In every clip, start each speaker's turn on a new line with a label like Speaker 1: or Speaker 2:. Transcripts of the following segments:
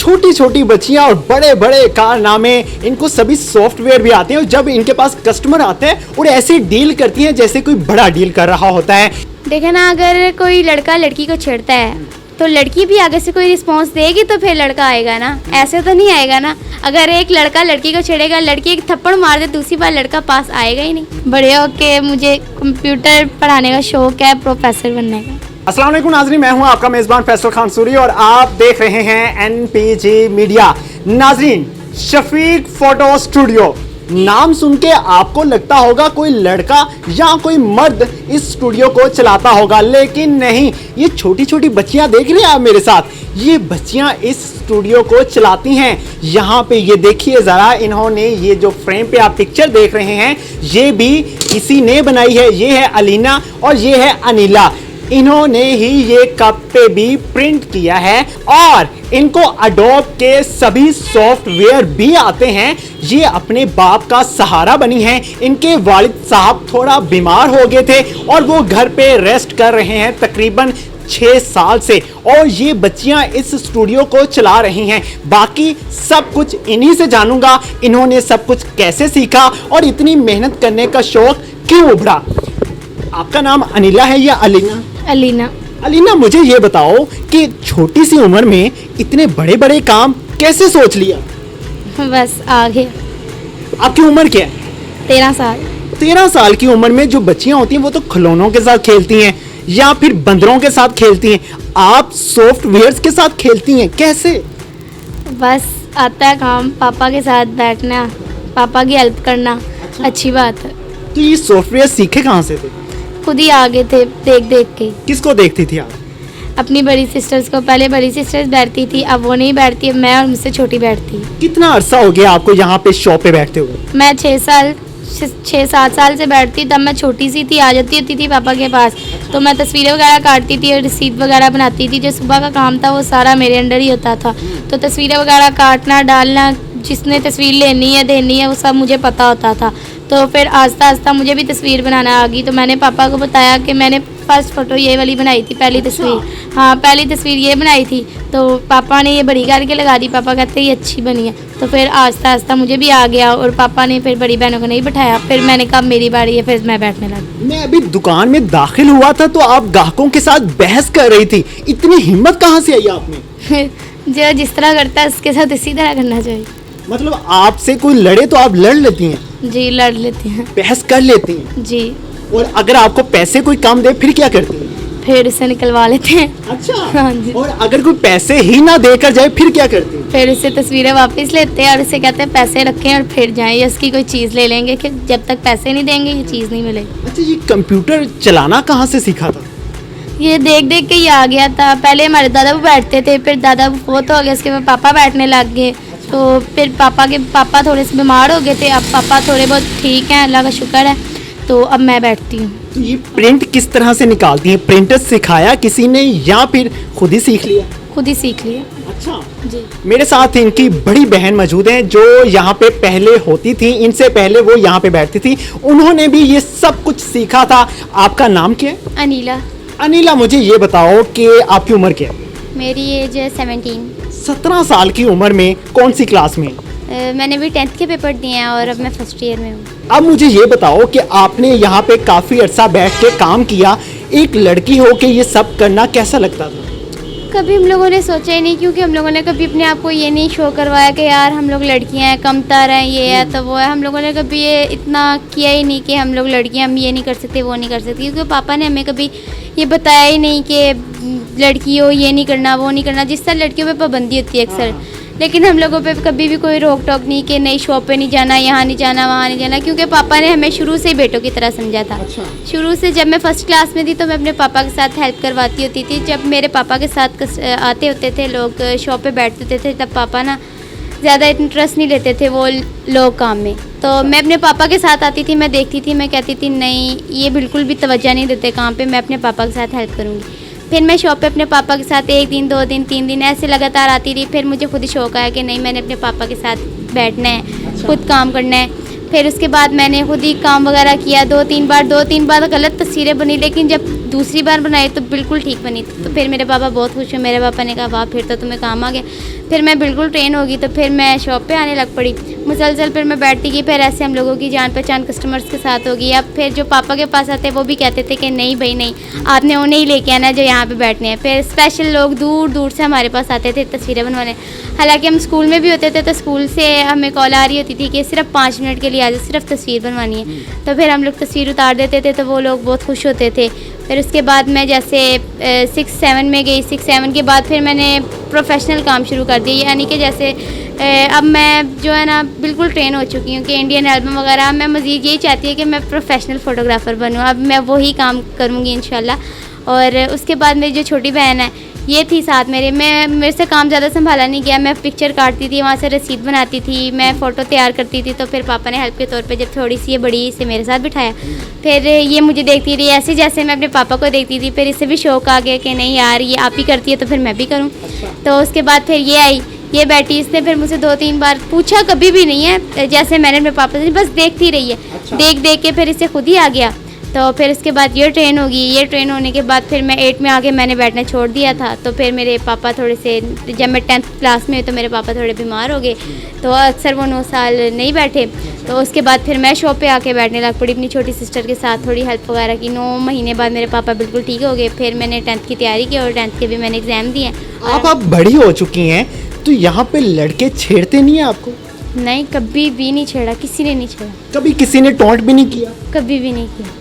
Speaker 1: छोटी छोटी बच्चियां और बड़े बड़े कारनामे, इनको सभी सॉफ्टवेयर भी आते हैं और जब इनके पास कस्टमर आते हैं और ऐसे डील करती हैं जैसे कोई बड़ा डील कर रहा होता है।
Speaker 2: देखे ना, अगर कोई लड़का लड़की को छेड़ता है तो लड़की भी आगे से कोई रिस्पांस देगी तो फिर लड़का आएगा ना, ऐसे तो नहीं आएगा ना। अगर एक लड़का लड़की को छेड़ेगा, लड़की एक थप्पड़ मार दे, दूसरी बार लड़का पास आएगा ही नहीं। बड़े होके मुझे कंप्यूटर पढ़ाने का शौक है, प्रोफेसर बनने का।
Speaker 1: अस्सलाम वालेकुम नाज़रीन, मैं हूं आपका मेज़बान फैसल खान सूरी और आप देख रहे हैं NPG मीडिया। नाज़रीन, शफीक फोटो स्टूडियो नाम सुन के आपको लगता होगा कोई लड़का या कोई मर्द इस स्टूडियो को चलाता होगा, लेकिन नहीं, ये छोटी छोटी बच्चियां देख रहे हैं आप मेरे साथ, ये बच्चियां इस स्टूडियो को चलाती हैं। यहाँ पे ये देखिए ज़रा, इन्होंने ये जो फ्रेम पे आप पिक्चर देख रहे हैं ये भी इसी ने बनाई है। ये है अलीना और ये है अनिला, इन्होंने ही ये कप पे भी प्रिंट किया है और इनको अडोब के सभी सॉफ्टवेयर भी आते हैं। ये अपने बाप का सहारा बनी हैं। इनके वालिद साहब थोड़ा बीमार हो गए थे और वो घर पे रेस्ट कर रहे हैं तकरीबन 6 साल से, और ये बच्चियां इस स्टूडियो को चला रही हैं। बाकी सब कुछ इन्हीं से जानूंगा, इन्होंने सब कुछ कैसे सीखा और इतनी मेहनत करने का शौक क्यों उभरा। आपका नाम अनिला है या अलीना?
Speaker 2: अलीना।
Speaker 1: अलीना, मुझे ये बताओ कि छोटी सी उम्र में इतने बड़े बड़े काम कैसे सोच लिया?
Speaker 2: बस आगे।
Speaker 1: आपकी उम्र क्या है?
Speaker 2: 13 साल।
Speaker 1: 13 साल की उम्र में जो बच्चियां होती हैं वो तो खिलौनों के साथ खेलती हैं या फिर बंदरों के साथ खेलती हैं, आप सॉफ्टवेयर के साथ खेलती हैं, कैसे?
Speaker 2: बस आता है काम, पापा के साथ बैठना, पापा की हेल्प करना। अच्छी बात है।
Speaker 1: तो ये सॉफ्टवेयर सीखे कहाँ से थे?
Speaker 2: खुद ही आगे थे, देख देख के।
Speaker 1: किसको देखती थी आप?
Speaker 2: अपनी बड़ी सिस्टर्स को। पहले बड़ी सिस्टर्स बैठती थी, अब वो नहीं बैठती, अब मैं और मुझसे छोटी बैठती।
Speaker 1: कितना अरसा हो गया आपको यहाँ पे शॉप पे बैठते हुए?
Speaker 2: मैं 6-7 साल से बैठती, तब मैं छोटी सी थी, आ जाती होती थी पापा के पास, तो मैं तस्वीरें वगैरह काटती थी और रिसीट वगैरह बनाती थी। जो सुबह का काम था वो सारा मेरे अंडर ही होता था, तो तस्वीरें वगैरह काटना, डालना, जिसने तस्वीर लेनी है देनी है वो सब मुझे पता होता था। तो फिर आस्ता आस्ता मुझे भी तस्वीर बनाना आ गई, तो मैंने पापा को बताया कि मैंने फर्स्ट फ़ोटो ये वाली बनाई थी, पहली तस्वीर। हाँ, पहली तस्वीर ये बनाई थी, तो पापा ने ये बड़ी करके लगा दी। पापा कहते ये अच्छी बनी है, तो फिर आस्ता आस्ता मुझे भी आ गया और पापा ने फिर बड़ी बहनों को नहीं बैठाया। फिर मैंने कहा मेरी बारी है, फिर मैं बैठने लगी।
Speaker 1: मैं अभी दुकान में दाखिल हुआ था तो आप ग्राहकों के साथ बहस कर रही थी, इतनी हिम्मत कहाँ से आई आप में?
Speaker 2: जो जिस तरह करता है उसके साथ इसी तरह करना चाहिए।
Speaker 1: मतलब आपसे कोई लड़े तो आप लड़ लेती हैं?
Speaker 2: जी, लड़ लेते हैं।
Speaker 1: बहस कर लेती हैं?
Speaker 2: जी।
Speaker 1: और अगर आपको पैसे कोई कम दे फिर क्या करती हैं?
Speaker 2: फिर उसे निकलवा लेते हैं।
Speaker 1: अच्छा।
Speaker 2: हाँ जी।
Speaker 1: और अगर कोई पैसे ही ना देकर जाए फिर क्या करती हैं?
Speaker 2: फिर उससे तस्वीरें वापस लेते हैं और उसे कहते हैं पैसे रखें और फिर जाएं, या उसकी कोई चीज़ ले लेंगे कि जब तक पैसे नहीं देंगे ये चीज़ नहीं मिलेगी।
Speaker 1: अच्छा, ये कंप्यूटर चलाना कहाँ से सीखा था?
Speaker 2: ये देख देख के ही आ गया था। पहले हमारे दादा वो बैठते थे, फिर दादा वो फोत हो गए, उसके बाद पापा बैठने लग गए, तो फिर पापा थोड़े से बीमार हो गए थे, अब पापा थोड़े बहुत ठीक हैं, अल्लाह का शुक्र है, तो अब मैं बैठती हूँ।
Speaker 1: तो ये प्रिंट किस तरह से निकालती हैं? प्रिंटर सिखाया किसी ने या फिर खुद ही सीख लिया?
Speaker 2: खुद ही सीख लिया।
Speaker 1: अच्छा
Speaker 2: जी।
Speaker 1: मेरे साथ इनकी बड़ी बहन मौजूद हैं जो यहाँ पे पहले होती थी, इनसे पहले वो यहाँ पे बैठती थी, उन्होंने भी ये सब कुछ सीखा था। आपका नाम क्या है?
Speaker 2: अनिला।
Speaker 1: अनिला, मुझे ये बताओ कि आपकी उम्र क्या है?
Speaker 2: मेरी एज है 17।
Speaker 1: 17 साल की उम्र में कौन सी क्लास में?
Speaker 2: मैंने भी 10th के पेपर दिए हैं और अब मैं फर्स्ट ईयर में हूँ।
Speaker 1: अब मुझे ये बताओ कि आपने यहाँ पे काफ़ी अरसा बैठ के काम किया, एक लड़की हो के ये सब करना कैसा लगता था?
Speaker 2: कभी हम लोगों ने सोचा ही नहीं, क्योंकि हम लोगों ने कभी अपने आप को ये नहीं शो करवाया कि यार हम लोग लड़कियां हैं, कमतर हैं, ये है तो वो है। हम लोगों ने कभी ये इतना किया ही नहीं कि हम लोग लड़कियां, हम ये नहीं कर सकते वो नहीं कर सकते, क्योंकि पापा ने हमें कभी ये बताया ही नहीं कि लड़की हो ये नहीं करना वो नहीं करना। जिस तरह लड़कियों पे पाबंदी होती है अक्सर, लेकिन हम लोगों पे कभी भी कोई रोक टोक नहीं कि नई शॉप पे नहीं जाना, यहाँ नहीं जाना, वहाँ नहीं जाना, क्योंकि पापा ने हमें शुरू से ही बेटों की तरह समझा था।
Speaker 1: अच्छा।
Speaker 2: शुरू से जब मैं फर्स्ट क्लास में थी तो मैं अपने पापा के साथ हेल्प करवाती होती थी। जब मेरे पापा के साथ आते होते थे लोग शॉप पे बैठते होते थे, तब पापा ना ज़्यादा इंटरेस्ट नहीं लेते थे वो लोग काम में, तो मैं अपने पापा के साथ आती थी, मैं देखती थी, मैं कहती थी नहीं ये बिल्कुल भी तवज्जो नहीं देते काम पे, मैं अपने पापा के साथ हेल्प करूँगी। फिर मैं शॉप पे अपने पापा के साथ 1 दिन 2 दिन 3 दिन ऐसे लगातार आती रही। फिर मुझे खुद ही शौक आया कि नहीं मैंने अपने पापा के साथ बैठना है, खुद काम करना है। फिर उसके बाद मैंने खुद ही काम वगैरह किया। 2-3 बार गलत तस्वीरें बनी, लेकिन जब
Speaker 3: दूसरी बार बनाई तो बिल्कुल ठीक बनी थी। तो फिर मेरे पापा बहुत खुश हुए। मेरे पापा ने कहा वाह फिर तो तुम्हें काम आ गया। फिर मैं बिल्कुल ट्रेन होगी तो फिर मैं शॉप पे आने लग पड़ी मुसलसल। फिर मैं बैठती गई, फिर ऐसे हम लोगों की जान पहचान कस्टमर्स के साथ होगी। अब फिर जो पापा के पास आते वो भी कहते थे कि नहीं भाई नहीं, आपने उन्हें ही लेके आना जो यहाँ पे बैठने हैं। फिर स्पेशल लोग दूर दूर से हमारे पास आते थे तस्वीरें बनवाने। हालांकि हम स्कूल में भी होते थे तो स्कूल से हमें कॉल आ रही होती थी कि सिर्फ 5 मिनट के लिए आ जाओ, सिर्फ तस्वीर बनवानी है। तो फिर हम लोग तस्वीर उतार देते थे तो वो लोग बहुत खुश होते थे। फिर उसके बाद मैं जैसे 6-7 में गई, 6-7 के बाद फिर मैंने प्रोफेशनल काम शुरू कर दिया। यानी कि जैसे अब मैं जो है ना बिल्कुल ट्रेन हो चुकी हूँ कि इंडियन एल्बम वगैरह मैं मज़ीद यही चाहती हूँ कि मैं प्रोफेशनल फ़ोटोग्राफ़र बनूँ। अब मैं वही काम करूँगी इंशाल्लाह। और उसके बाद मेरी जो छोटी बहन है ये थी साथ मेरे से काम ज़्यादा संभाला नहीं गया। मैं पिक्चर काटती थी, वहाँ से रसीद बनाती थी, मैं फ़ोटो तैयार करती थी। तो फिर पापा ने हेल्प के तौर पे जब थोड़ी सी ये बड़ी इसे मेरे साथ बिठाया। फिर ये मुझे देखती रही, ऐसे जैसे मैं अपने पापा को देखती थी। फिर इससे भी शौक़ आ गया कि नहीं यार ये आप ही करती है तो फिर मैं भी करूँ। तो उसके बाद फिर ये आई, ये बैठी, इसने फिर मुझसे 2-3 बार पूछा, कभी भी नहीं है जैसे मैंने अपने पापा से, बस देखती रही है। देख के फिर इसे खुद ही आ गया। तो फिर उसके बाद ये ट्रेन होगी। ये ट्रेन होने के बाद फिर मैं 8 में आके मैंने बैठना छोड़ दिया था। तो फिर मेरे पापा थोड़े से, जब मैं 10th क्लास में तो मेरे पापा थोड़े बीमार हो गए तो अक्सर वो 9 साल नहीं बैठे। तो उसके बाद फिर मैं शॉप पे आके बैठने लग पड़ी अपनी छोटी सिस्टर के साथ, थोड़ी हेल्प वगैरह की। 9 महीने बाद मेरे पापा बिल्कुल ठीक हो गए। फिर मैंने 10th की तैयारी की और 10th के भी मैंने एग्ज़ाम दिए।
Speaker 1: आप बड़ी हो चुकी हैं तो यहाँ पे लड़के छेड़ते नहीं है आपको?
Speaker 3: नहीं, कभी भी नहीं छेड़ा, किसी ने नहीं छेड़ा।
Speaker 1: कभी किसी ने टॉन्ट भी नहीं किया?
Speaker 3: कभी भी नहीं किया,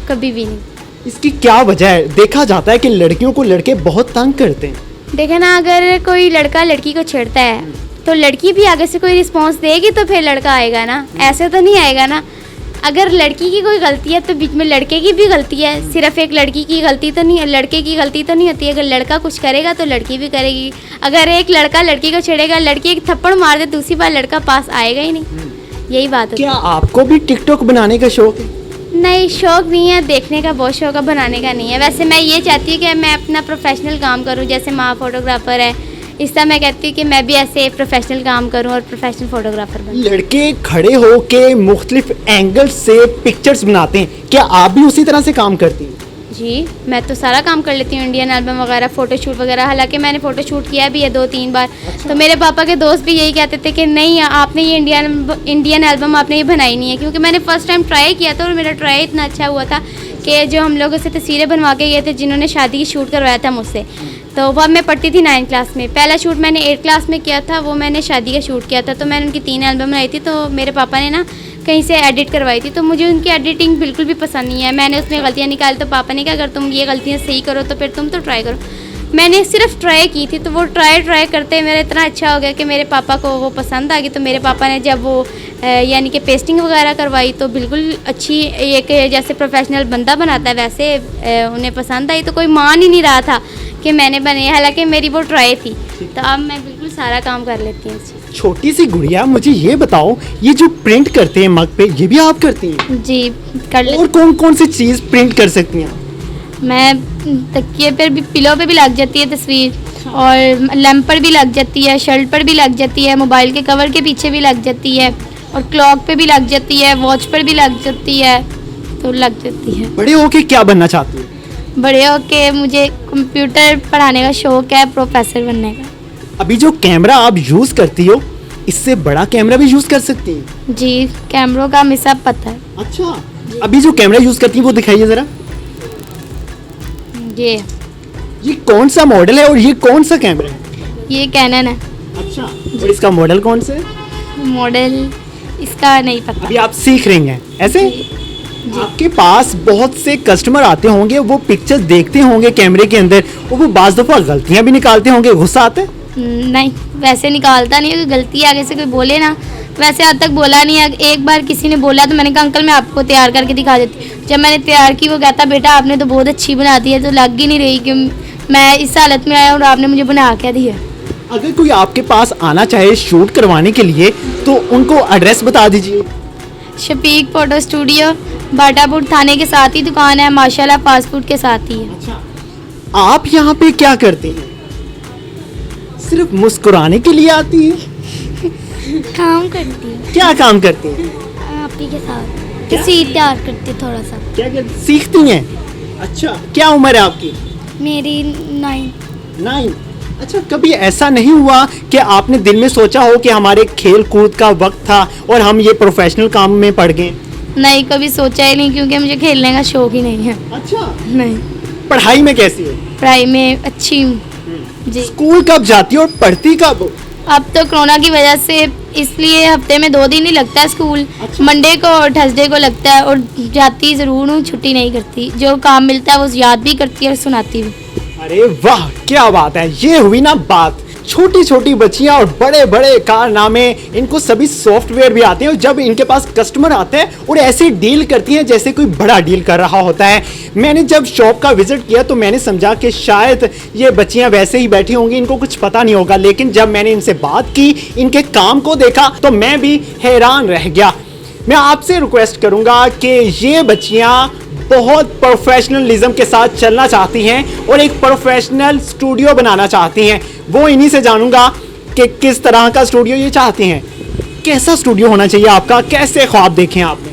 Speaker 3: कभी भी नहीं।
Speaker 1: इसकी क्या वजह है? देखा जाता है कि लड़कियों को लड़के बहुत तंग करते हैं।
Speaker 3: देखे ना, अगर कोई लड़का लड़की को छेड़ता है तो लड़की भी आगे से कोई रिस्पांस देगी तो फिर लड़का आएगा ना, ऐसे तो नहीं आएगा ना। अगर लड़की की कोई गलती है तो बीच में लड़के की भी गलती है। सिर्फ एक लड़की की गलती तो नहीं, लड़के की गलती तो नहीं होती। अगर लड़का कुछ करेगा तो लड़की भी करेगी। अगर एक लड़का लड़की को छेड़ेगा, लड़की एक थप्पड़ मार दे, दूसरी बार लड़का पास आएगा ही नहीं। यही बात होती है।
Speaker 1: क्या आपको भी टिकटॉक बनाने का शौक है?
Speaker 3: नहीं, शौक़ नहीं है, देखने का बहुत शौक़ है, बनाने का नहीं है। वैसे मैं ये चाहती हूँ कि मैं अपना प्रोफेशनल काम करूँ। जैसे माँ फोटोग्राफ़र है, इस तरह मैं कहती हूँ कि मैं भी ऐसे प्रोफेशनल काम करूँ और प्रोफेशनल फ़ोटोग्राफ़र बनूँ।
Speaker 1: लड़के खड़े हो के मुख्तलिफ एंगल से पिक्चर्स बनाते हैं, क्या आप भी उसी तरह से काम करती हैं?
Speaker 3: जी, मैं तो सारा काम कर लेती हूँ, इंडियन एल्बम वगैरह, फ़ोटोशूट वगैरह। हालांकि मैंने फ़ोटोशूट किया भी है 2-3 बार। तो मेरे पापा के दोस्त भी यही कहते थे कि नहीं आपने ये इंडियन एल्बम आपने ये बनाई नहीं है। क्योंकि मैंने फ़र्स्ट टाइम ट्राई किया था और मेरा ट्राई इतना अच्छा हुआ था कि जो हम लोगों से तस्वीरें बनवा के गए थे जिन्होंने शादी की शूट करवाया था मुझसे, तो वह मैं पढ़ती थी 9th क्लास में। पहला शूट मैंने 8th क्लास में किया था, वो मैंने शादी का शूट किया था। तो मैंने उनकी 3 एल्बम बनाई थी। तो मेरे पापा ने ना कहीं से एडिट करवाई थी, तो मुझे उनकी एडिटिंग बिल्कुल भी पसंद नहीं है। मैंने उसमें गलतियाँ निकाली तो पापा ने कहा अगर तुम ये गलतियाँ सही करो तो फिर तुम तो ट्राई करो। मैंने सिर्फ ट्राई की थी, तो वो ट्राई करते मेरा इतना अच्छा हो गया कि मेरे पापा को वो पसंद आ गई। तो मेरे पापा ने जब वो यानी कि पेस्टिंग वगैरह करवाई तो बिल्कुल अच्छी, एक जैसे प्रोफेशनल बंदा बनाता है वैसे उन्हें पसंद आई। तो कोई मान ही नहीं रहा था कि मैंने बने, हालांकि मेरी वो ट्राई थी। तो अब मैं बिल्कुल सारा काम कर लेती हूँ।
Speaker 1: छोटी सी गुड़िया, मुझे ये बताओ, ये जो प्रिंट करते हैं मग पे, ये भी आप करती हैं?
Speaker 3: जी कर लेती।
Speaker 1: और कौन कौन सी चीज़ प्रिंट कर सकती हैं?
Speaker 3: मैं तकिए पर भी, पिलो पे भी लग जाती है तस्वीर, और लैंप पर भी लग जाती है, शर्ट पर भी लग जाती है, मोबाइल के कवर के पीछे भी लग जाती है, और क्लॉक पे भी लग जाती है, वॉच पर भी लग जाती है। तो लग जाती है।
Speaker 1: बड़े होके क्या बनना चाहती हैं?
Speaker 3: बड़े होके मुझे कंप्यूटर पढ़ाने का शौक़ है, प्रोफेसर बनने का।
Speaker 1: अभी जो कैमरा आप यूज़ करती हो, इससे बड़ा कैमरा भी यूज़ कर सकती हैं?
Speaker 3: जी, कैमरों का हमें सब पता है।
Speaker 1: अच्छा, अभी जो कैमरा यूज़ करती हैं वो दिखाइए ज़रा। ये कौन सा मॉडल है और ये कौन सा कैमरा है?
Speaker 3: ये कैनन है।
Speaker 1: अच्छा, और इसका मॉडल कौन सा है?
Speaker 3: मॉडल इसका नहीं पता।
Speaker 1: अभी आप सीख रही हैं ऐसे? आपके पास बहुत से कस्टमर आते होंगे, वो पिक्चर्स देखते होंगे कैमरे के अंदर, और वो बाज़ दफ़ा गलतियां भी निकालते होंगे, गुस्सा आता है?
Speaker 3: नहीं, वैसे निकालता नहीं है। गलती आगे से कोई बोले ना, वैसे आज तक बोला नहीं है। एक बार किसी ने बोला तो मैंने कहा अंकल मैं आपको तैयार करके दिखा देती हूँ। जब मैंने तैयार की वो कहता बेटा आपने तो बहुत अच्छी बना दी है। तो लग ही नहीं रही कि मैं इस हालत में आया और आपने मुझे बना क्या दिया।
Speaker 1: अगर कोई आपके पास आना चाहे शूट करवाने के लिए तो उनको एड्रेस बता दीजिए।
Speaker 3: शफीक फ़ोटो स्टूडियो, बाटापुर थाने के साथ ही दुकान है, माशाल्लाह फास्ट फूड के साथ ही है।
Speaker 1: अच्छा, आप यहाँ पे क्या करते हैं? सिर्फ मुस्कुराने के लिए आती हैं?
Speaker 3: काम करती है।
Speaker 1: क्या काम करती हैं?
Speaker 3: आप ही के साथ तस्वीर तैयार करती थोड़ा सा।
Speaker 1: क्या सीखती हैं? अच्छा, क्या उम्र है आपकी?
Speaker 2: मेरी 9।
Speaker 1: 9। अच्छा, कभी ऐसा नहीं हुआ कि आपने दिल में सोचा हो कि हमारे खेल कूद का वक्त था और हम ये प्रोफेशनल काम में पड़ गए?
Speaker 2: नहीं, कभी सोचा ही नहीं, क्योंकि मुझे खेलने का शौक ही नहीं है।
Speaker 1: अच्छा,
Speaker 2: नहीं,
Speaker 1: पढ़ाई में कैसी हो?
Speaker 2: पढ़ाई में अच्छी हूँ जी।
Speaker 1: स्कूल कब जाती हो और पढ़ती कब हो?
Speaker 2: अब तो कोरोना की वजह से इसलिए हफ्ते में 2 दिन ही लगता है स्कूल।
Speaker 1: अच्छा।
Speaker 2: मंडे को और थर्सडे को लगता है, और जाती ज़रूर हूँ, छुट्टी नहीं करती। जो काम मिलता है वो याद भी करती है और सुनाती भी।
Speaker 1: अरे वाह, क्या बात है, ये हुई ना बात। छोटी छोटी बच्चियां और बड़े बड़े कारनामे, इनको सभी सॉफ्टवेयर भी आते हैं और जब इनके पास कस्टमर आते हैं और ऐसे डील करती हैं जैसे कोई बड़ा डील कर रहा होता है। मैंने जब शॉप का विजिट किया तो मैंने समझा कि शायद ये बच्चियां वैसे ही बैठी होंगी, इनको कुछ पता नहीं होगा, लेकिन जब मैंने इनसे बात की, इनके काम को देखा, तो मैं भी हैरान रह गया। मैं आपसे रिक्वेस्ट करूंगा कि ये बच्चियां बहुत प्रोफेशनलिज्म के साथ चलना चाहती हैं और एक प्रोफेशनल स्टूडियो बनाना चाहती हैं। वो इन्हीं से जानूंगा कि किस तरह का स्टूडियो ये चाहती हैं। कैसा स्टूडियो होना चाहिए आपका, कैसे ख्वाब देखें आपने?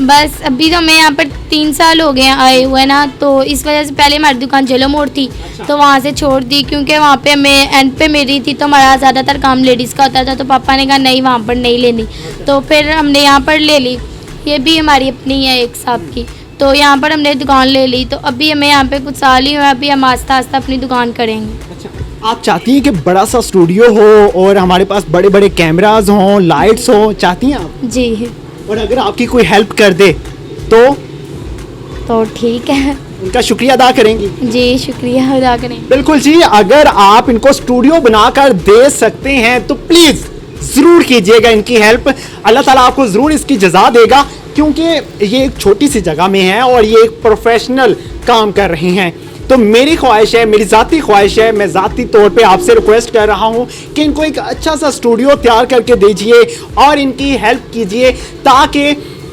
Speaker 2: बस अभी तो मैं यहाँ पर 3 साल हो गए आए हुए ना, तो इस वजह से पहले हमारी दुकान जेलो मोड़ थी, तो वहाँ से छोड़ दी, क्योंकि वहाँ पे मैं एंड पे मेरी थी, तो हमारा ज़्यादातर काम लेडीज़ का होता था, तो पापा ने कहा नहीं वहाँ पर नहीं लेनी, तो फिर हमने यहाँ पर ले ली। ये भी हमारी अपनी है एक साहब की, तो यहाँ पर हमने दुकान ले ली। तो अभी हमें यहाँ पे कुछ साल ही हुए, अभी हम आस्ता आस्ता अपनी दुकान करेंगे।
Speaker 1: अच्छा, आप चाहती हैं कि बड़ा सा स्टूडियो हो और हमारे पास बड़े बड़े कैमरास हों, लाइट्स हो, चाहती हैं आप?
Speaker 2: जी।
Speaker 1: और अगर आपकी कोई हेल्प कर दे तो
Speaker 2: ठीक है।
Speaker 1: उनका शुक्रिया अदा करेंगी?
Speaker 2: जी, शुक्रिया अदा करें।
Speaker 1: बिल्कुल जी, अगर आप इनको स्टूडियो बनाकर दे सकते हैं तो प्लीज जरूर कीजिएगा इनकी हेल्प। अल्लाह ताला आपको जरूर इसकी जजा देगा, क्योंकि ये एक छोटी सी जगह में है और ये एक प्रोफेशनल काम कर रही हैं। तो मेरी ख्वाहिश है, मेरी ज़ाती ख्वाहिश है, मैं ज़ाती तौर पे आपसे रिक्वेस्ट कर रहा हूँ कि इनको एक अच्छा सा स्टूडियो तैयार करके दीजिए और इनकी हेल्प कीजिए, ताकि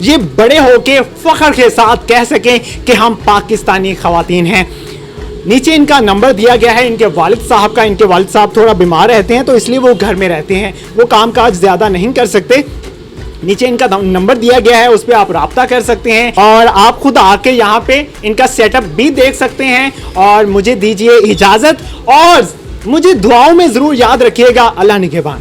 Speaker 1: ये बड़े होके फ़ख्र के साथ कह सकें कि हम पाकिस्तानी ख़वातीन हैं। नीचे इनका नंबर दिया गया है इनके वालिद साहब का। इनके वालिद साहब थोड़ा बीमार रहते हैं, तो इसलिए वो घर में रहते हैं, वो काम काज ज़्यादा नहीं कर सकते। नीचे इनका नंबर दिया गया है, उस पर आप राब्ता कर सकते हैं और आप खुद आके यहाँ पे इनका सेटअप भी देख सकते हैं। और मुझे दीजिए इजाज़त और मुझे दुआओं में ज़रूर याद रखिएगा। अल्लाह निगहबान।